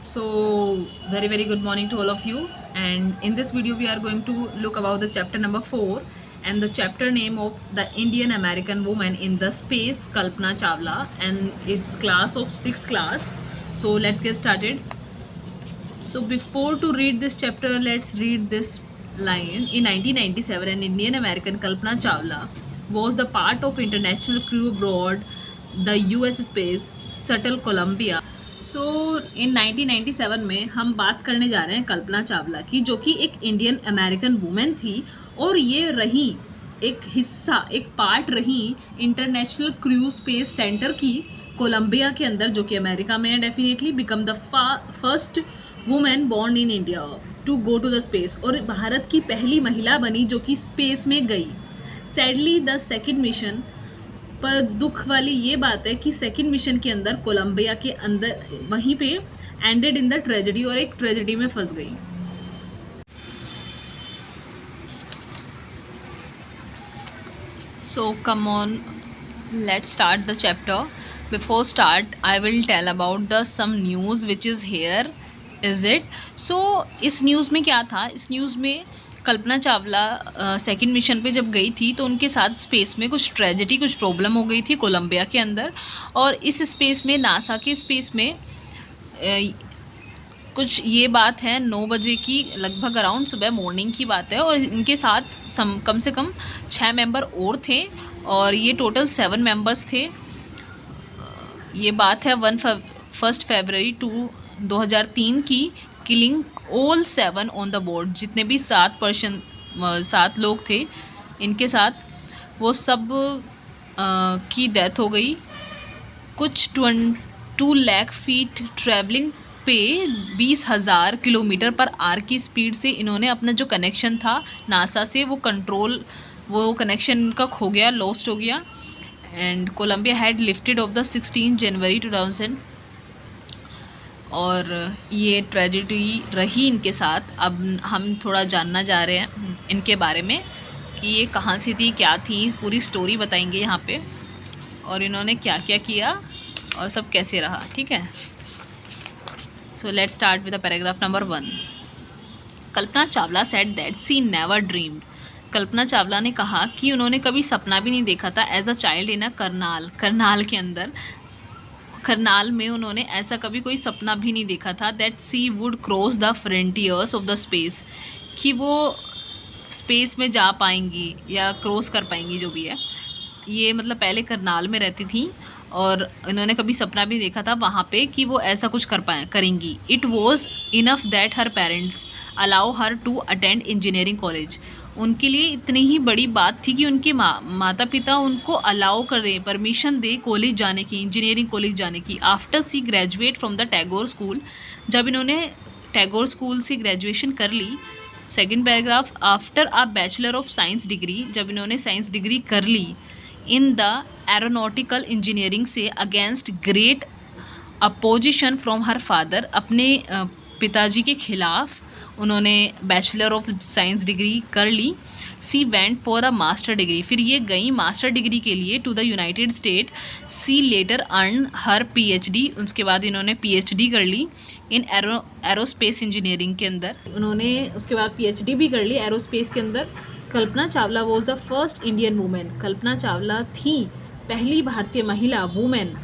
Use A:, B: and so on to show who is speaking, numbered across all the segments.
A: So, very good morning to all of you. And in this video, we are going to look about the chapter number 4 and the chapter name of the Indian American woman in the space, Kalpana Chawla, and it's class of 6th class. So, let's get started. So, before to read this chapter, let's read this line. In 1997, an Indian American, Kalpana Chawla, was the part of international crew aboard the US space shuttle Columbia. सो इन 1997 में हम बात करने जा रहे हैं कल्पना चावला की, जो कि एक इंडियन अमेरिकन वुमेन थी और ये रही एक हिस्सा, एक पार्ट रही इंटरनेशनल क्रू स्पेस सेंटर की कोलंबिया के अंदर, जो कि अमेरिका में है. Definitely become the first women born in India to go to the space, और भारत की पहली महिला बनी जो कि स्पेस में गई. सैडली द सेकेंड मिशन, पर दुख वाली ये बात है कि सेकंड मिशन के अंदर कोलंबिया के अंदर वहीं पे एंडेड इन द ट्रेजेडी, और एक ट्रेजेडी में फंस गई. So come on, let's start the chapter. Before start I will tell about the some news which is here is it. So इस न्यूज़ में क्या था, इस न्यूज़ में कल्पना चावला सेकंड मिशन पे जब गई थी तो उनके साथ स्पेस में कुछ ट्रेजेडी, कुछ प्रॉब्लम हो गई थी कोलंबिया के अंदर. और इस स्पेस में, नासा के स्पेस में कुछ ये बात है 9 बजे की लगभग अराउंड सुबह मॉर्निंग की बात है, और इनके साथ कम से कम 6 मेंबर और थे, और ये टोटल 7 मेंबर्स थे. ये बात है 1 फरवरी 2003 की, killing all 7 on the board. जितने भी 7 लोग थे इनके साथ, वो सब की डेथ हो गई. कुछ 2 लाख फीट ट्रैवलिंग पे 20,000 किलोमीटर पर आवर की स्पीड से इन्होंने अपना जो कनेक्शन था नासा से, वो कनेक्शन का खो गया, लॉस्ट हो गया. And Colombia had lifted of the 16 जनवरी 2000. और ये ट्रेजेडी रही इनके साथ. अब हम थोड़ा जानना जा रहे हैं इनके बारे में कि ये कहाँ से थी, क्या थी, पूरी स्टोरी बताएंगे यहाँ पे, और इन्होंने क्या क्या किया और सब कैसे रहा. ठीक है. So let's start with the paragraph number 1. Kalpana Chawla said that she never dreamed. Kalpana Chawla ने कहा कि उन्होंने कभी सपना भी नहीं देखा था एज अ चाइल्ड इन अ करनाल के अंदर. करनाल में उन्होंने ऐसा कभी कोई सपना भी नहीं देखा था. That she would cross the frontiers of the space, कि वो स्पेस में जा पाएंगी या क्रॉस कर पाएंगी, जो भी है. ये मतलब पहले करनाल में रहती थी और इन्होंने कभी सपना भी देखा था वहाँ पे कि वो ऐसा कुछ करेंगी. It was enough that her parents allow her to attend engineering college. उनके लिए इतनी ही बड़ी बात थी कि उनके माता पिता उनको अलाउ करें, परमिशन दे कॉलेज जाने की, इंजीनियरिंग कॉलेज जाने की. After she graduate from the Tagore school, जब इन्होंने टैगोर स्कूल से ग्रेजुएशन कर ली. Second paragraph. After a bachelor of science degree, जब इन्होंने साइंस डिग्री कर ली इन द एरोनॉटिकल इंजीनियरिंग से, against great opposition from her father, अपने पिताजी के खिलाफ उन्होंने बैचलर ऑफ साइंस डिग्री कर ली. She went for a master degree, फिर ये गई मास्टर डिग्री के लिए to the United State. She later earn her PhD, उसके बाद इन्होंने पीएचडी कर ली इन एरोस्पेस इंजीनियरिंग के अंदर. उन्होंने उसके बाद पीएचडी भी कर ली एरोस्पेस के अंदर. Kalpana Chawla was the first Indian women. Kalpana Chawla थी पहली भारतीय महिला women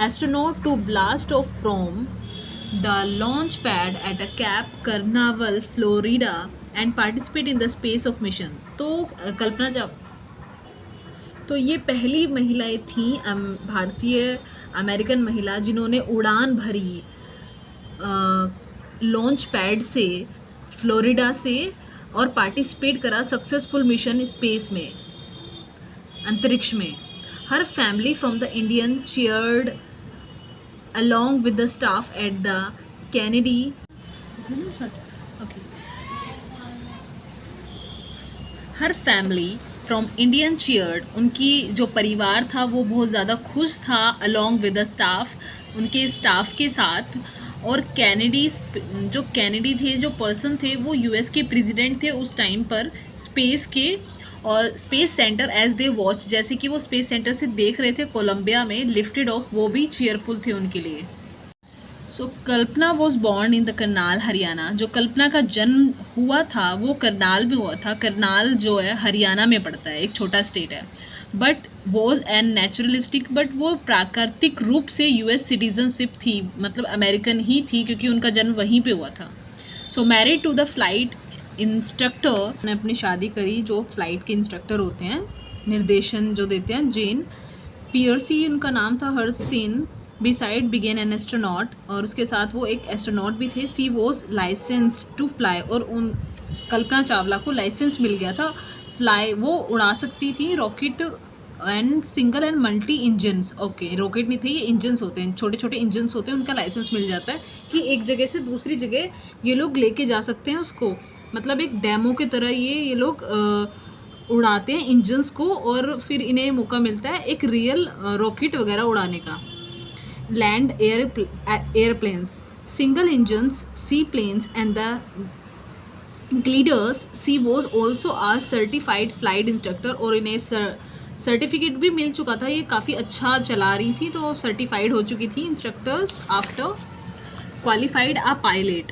A: astronaut to blast off from the launch pad at a Cape Canaveral, Florida and participate in the space of mission. तो तो ये पहली महिलाएं थी भारतीय अमेरिकन महिला जिन्होंने उड़ान भरी लॉन्च पैड से फ्लोरिडा से, और पार्टिसिपेट करा सक्सेसफुल मिशन स्पेस में, अंतरिक्ष में. Her family from the Indian cheered along with the staff at the Kennedy. Okay. Her family from Indian cheered, उनकी जो परिवार था वो बहुत ज़्यादा खुश था. along with the staff, उनके स्टाफ के साथ. और जो कैनेडी थे, जो पर्सन थे, वो यूएस के प्रेसिडेंट थे उस टाइम पर, स्पेस के. और space centre as they watch, जैसे कि वो स्पेस सेंटर से देख रहे थे कोलंबिया में लिफ्टेड ऑफ, वो भी चीयरफुल थे उनके लिए. So Kalpana was born in the Karnal Haryana. जो कल्पना का जन्म हुआ था वो करनाल में हुआ था। करनाल जो है हरियाणा में पड़ता है, एक छोटा स्टेट है। But was an naturalistic, but वो प्राकृतिक रूप से यूएस सिटीजनशिप थी, मतलब अमेरिकन ही थी क्योंकि उनका जन्म वहीं पे हुआ था। So married to the flight instructor, ने अपनी शादी करी जो फ्लाइट के इंस्ट्रक्टर होते हैं, निर्देशन जो देते हैं, जेन पियर्सी उनका नाम था, हर्सिन बिसाइड बिगेन एन एस्ट्रोनॉट, और उसके साथ वो एक एस्ट्रोनॉट भी थे। सी वॉज लाइसेंस्ड टू फ्लाई, और उन कल्पना चावला को लाइसेंस मिल गया था फ्लाई, वो उड़ा सकती थी rocket and single and multi engines. Okay, rocket नहीं थे ये, इंजन्स होते हैं, छोटे छोटे इंजन्स होते हैं, उनका लाइसेंस मिल जाता है कि एक जगह से दूसरी जगह ये लोग लेके जा सकते हैं उसको, मतलब एक डेमो की तरह ये लोग उड़ाते हैं इंजन्स को, और फिर इन्हें मौका मिलता है एक रियल रॉकेट वगैरह उड़ाने का। Land airplanes, single engines, sea planes and the gliders. She was also a certified flight instructor, और इन्हें सर्टिफिकेट भी मिल चुका था, ये काफ़ी अच्छा चला रही थी तो सर्टिफाइड हो चुकी थी इंस्ट्रक्टर्स आफ्टर क्वालिफाइड आ पायलट,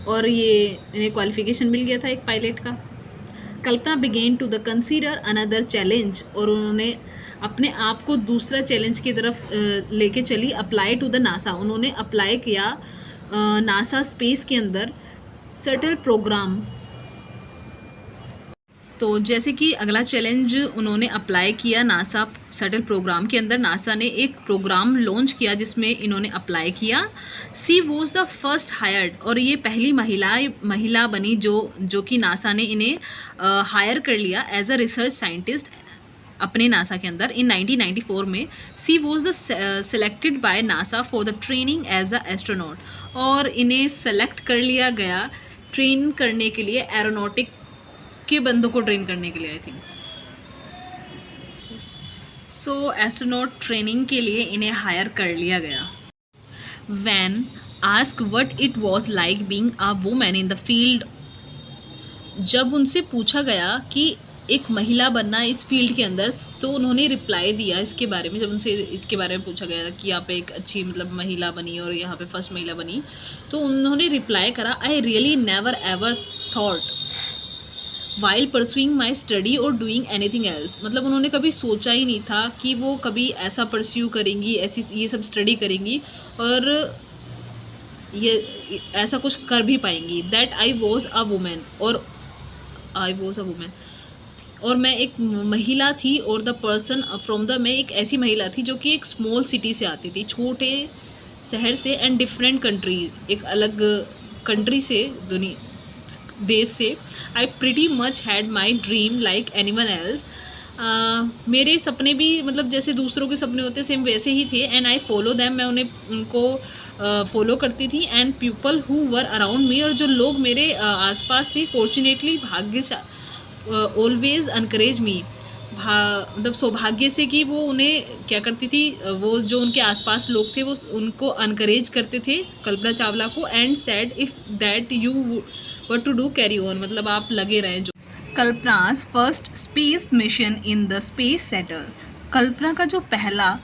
A: और ये इन्हें क्वालिफिकेशन मिल गया था एक पायलट का। Kalpana began to the consider another challenge, और उन्होंने अपने आप को दूसरा चैलेंज की तरफ लेके चली। अप्लाई टू द नासा, उन्होंने अप्लाई किया नासा स्पेस के अंदर शटल प्रोग्राम। तो जैसे कि अगला चैलेंज उन्होंने अप्लाई किया नासा शटल प्रोग्राम के अंदर, नासा ने एक प्रोग्राम लॉन्च किया जिसमें इन्होंने अप्लाई किया। सी वॉज द फर्स्ट हायर्ड, और ये पहली महिला बनी जो कि नासा ने इन्हें हायर कर लिया एज अ रिसर्च साइंटिस्ट अपने नासा के अंदर इन 1994 में। She was the selected by NASA for the training as a astronaut, और इन्हें सेलेक्ट कर लिया गया ट्रेन करने के लिए, एरोनॉटिक के बंदों को ट्रेन करने के लिए I think. So astronaut training के लिए इन्हें हायर कर लिया गया। When ask what it was like being a women in the field, जब उनसे पूछा गया कि एक महिला बनना इस फील्ड के अंदर, तो उन्होंने रिप्लाई दिया इसके बारे में। जब उनसे इसके बारे में पूछा गया कि आप एक अच्छी मतलब महिला बनी और यहाँ पे फर्स्ट महिला बनी, तो उन्होंने रिप्लाई करा, I really never ever thought while pursuing my study और डूइंग एनीथिंग एल्स, मतलब उन्होंने कभी सोचा ही नहीं था कि वो कभी ऐसा परस्यू करेंगी, ऐसी ये सब स्टडी करेंगी और ये ऐसा कुछ कर भी पाएंगी। That I was a women, और आई वॉज अ वुमेन, और मैं एक महिला थी, और द पर्सन फ्रॉम द, मैं एक ऐसी महिला थी जो कि एक स्मॉल सिटी से आती थी, छोटे शहर से, एंड डिफरेंट कंट्री, एक अलग कंट्री से, देश से। आई pretty much had my dream like any one else, मेरे सपने भी मतलब जैसे दूसरों के सपने होते सेम वैसे ही थे। एंड आई फॉलो दैम, मैं उनको फॉलो करती थी। And people who were around me, और जो लोग मेरे आसपास थे, फॉर्चुनेटली ऑलवेज अनकरेज मी, मतलब सौभाग्य से कि वो उन्हें क्या करती थी, वो जो उनके आसपास लोग थे वो उनको अनकरेज करते थे कल्पना चावला को। And said if that you what to do carry on, मतलब आप लगे रहें। जो Kalpana's first space mission in the space settle, Kalpana का जो पहला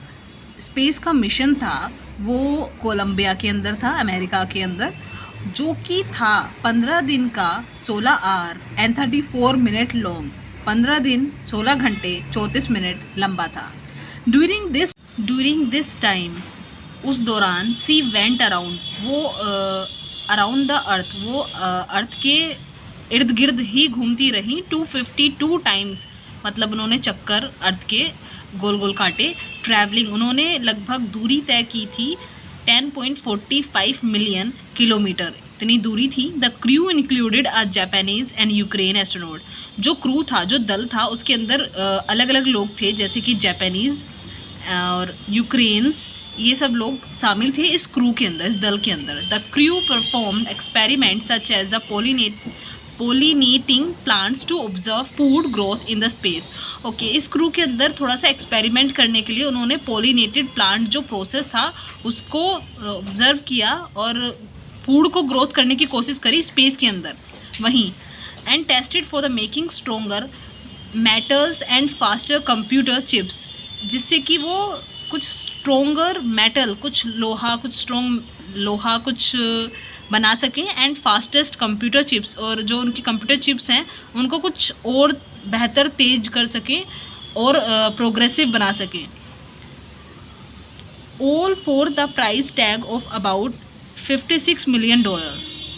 A: स्पेस का मिशन था वो कोलंबिया के अंदर था, अमेरिका के अंदर, जो कि था 15 दिन का, 16 आवर एंड 34 मिनट लॉन्ग, 15 दिन 16 घंटे 34 मिनट लंबा था। ड्यूरिंग दिस टाइम, उस दौरान, सी वेंट अराउंड, वो अराउंड द अर्थ, वो अर्थ के इर्द गिर्द ही घूमती रही 252 टाइम्स, मतलब उन्होंने चक्कर अर्थ के गोल गोल काटे। ट्रैवलिंग, उन्होंने लगभग दूरी तय की थी 10.45 मिलियन किलोमीटर, इतनी दूरी थी। The crew included a Japanese and Ukraine astronaut, जो क्रू था, जो दल था, उसके अंदर अलग अलग लोग थे, जैसे कि जापानीज और यूक्रेन्स, ये सब लोग शामिल थे इस क्रू के अंदर, इस दल के अंदर। The crew perform experiment such as the pollinating plants to observe food growth in the space. Okay, इस क्रू के अंदर थोड़ा सा एक्सपेरिमेंट करने के लिए उन्होंने पोलिनेटेड प्लांट जो प्रोसेस था उसको ऑब्जर्व किया और फूड को ग्रोथ करने की कोशिश करी स्पेस के अंदर वहीं। And tested for the making stronger metals and faster computer chips, जिससे कि वो कुछ स्ट्रोंगर मेटल, कुछ लोहा, कुछ स्ट्रॉन्ग लोहा कुछ बना सकें एंड फास्टेस्ट कंप्यूटर चिप्स, और जो उनकी कंप्यूटर चिप्स हैं उनको कुछ और बेहतर तेज कर सकें और प्रोग्रेसिव बना सकें। All for the price tag of about $56 million,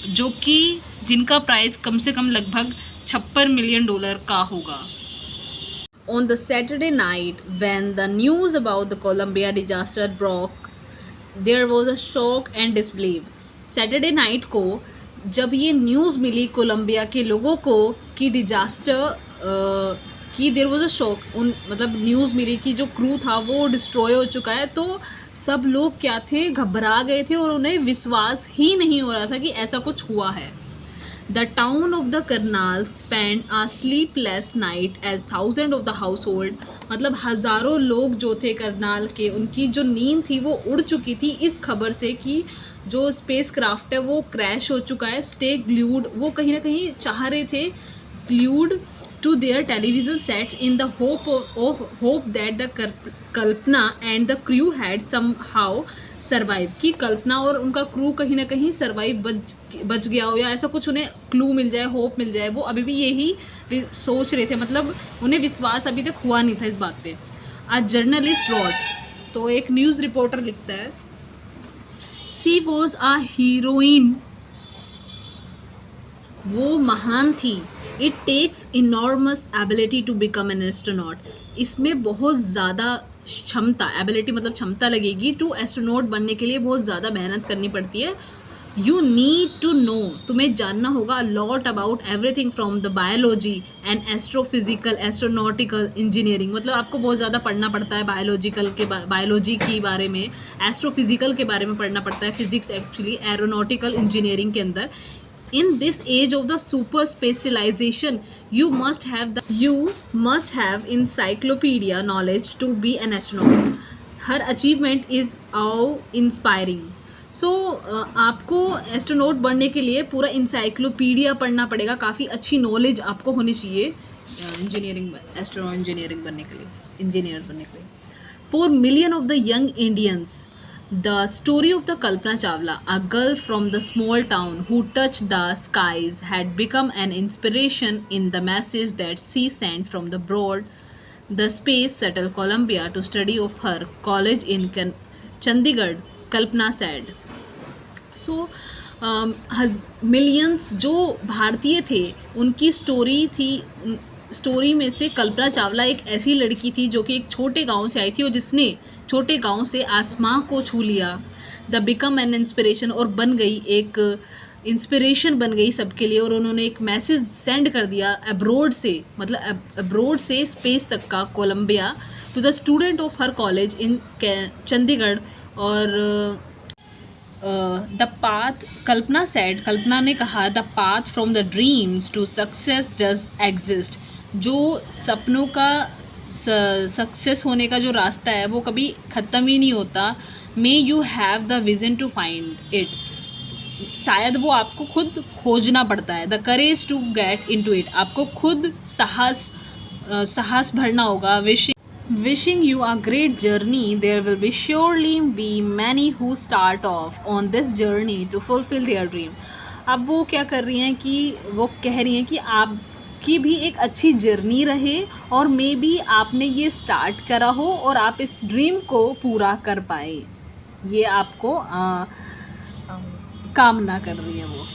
A: जो कि जिनका प्राइस कम से कम लगभग $56 मिलियन का होगा। On the Saturday night, when the news about the Columbia disaster broke, there was a shock and disbelief. Saturday night को जब ये न्यूज़ मिली कोलंबिया के लोगों को कि डिजास्टर कि देयर वाज अ शॉक, मतलब न्यूज़ मिली कि जो क्रू था वो डिस्ट्रॉय हो चुका है, तो सब लोग क्या थे, घबरा गए थे और उन्हें विश्वास ही नहीं हो रहा था कि ऐसा कुछ हुआ है। The town of the Karnal spent a sleepless night as thousands of the household, मतलब हज़ारों लोग जो थे करनाल के, उनकी जो नींद थी वो उड़ चुकी थी इस खबर से कि जो स्पेस क्राफ्ट है वो क्रैश हो चुका है। स्टे ग्लूड, वो कहीं ना कहीं चाह रहे थे, glued to their television sets in the hope that the Kalpana and the crew had somehow survive, कि कल्पना और उनका क्रू कहीं ना कहीं सर्वाइव बच गया हो या ऐसा कुछ उन्हें क्लू मिल जाए, होप मिल जाए। वो अभी भी यही सोच रहे थे, मतलब उन्हें विश्वास अभी तक हुआ नहीं था इस बात पे। अ जर्नलिस्ट रॉट, तो एक न्यूज़ रिपोर्टर लिखता है, सी वॉज अ हीरोइन, वो महान थी। It takes enormous ability to become an astronaut, इसमें बहुत ज़्यादा क्षमता, एबिलिटी मतलब क्षमता लगेगी, टू एस्ट्रोनॉट बनने के लिए बहुत ज़्यादा मेहनत करनी पड़ती है। यू नीड टू नो, तुम्हें जानना होगा lot about everything from the biology and astrophysical, astronautical engineering, मतलब आपको बहुत ज़्यादा पढ़ना पड़ता है बायोलॉजी के बारे में, एस्ट्रोफिजिकल के बारे में पढ़ना पड़ता है, फिजिक्स एक्चुअली एरोनॉटिकल इंजीनियरिंग के अंदर। In this age of the super specialization, you must have encyclopedia knowledge to be an astronaut. Her achievement is awe inspiring. So आपको एस्ट्रोनॉट बनने के लिए पूरा इंसाइक्लोपीडिया पढ़ना पड़ेगा, काफ़ी अच्छी नॉलेज आपको होनी चाहिए एस्ट्रोनॉट इंजीनियरिंग बनने के लिए, इंजीनियर बनने के लिए। 4 million of the young Indians. The story of the Kalpana Chawla, a girl from the small town who touched the skies, had become an inspiration in the message that she sent from the broad the space shuttle Columbia to study of her college in Chandigarh, Kalpana said. So millions जो भारतीय थे उनकी story में से कल्पना चावला एक ऐसी लड़की थी जो कि एक छोटे गांव से आई थी और जिसने छोटे गांव से आसमां को छू लिया। द बिकम एन इंस्पिरेशन, और बन गई एक इंस्पिरेशन बन गई सबके लिए, और उन्होंने एक मैसेज सेंड कर दिया अब्रोड से, मतलब अब्रोड से स्पेस तक का, Columbia, to the student of her college in Chandigarh. और द पाथ, कल्पना ने कहा, the path from the dreams to success does exist, जो सपनों का सक्सेस होने का जो रास्ता है वो कभी ख़त्म ही नहीं होता। May you have the vision to find it, शायद वो आपको खुद खोजना पड़ता है। The courage to get into it, आपको खुद साहस भरना होगा। Wishing you a great journey. There will be surely be many who start off on this journey to fulfill their dream. अब वो क्या कर रही हैं कि वो कह रही हैं कि आपकी भी एक अच्छी जर्नी रहे और मे बी आपने ये स्टार्ट करा हो और आप इस ड्रीम को पूरा कर पाए, ये आपको कामना कर रही है वो।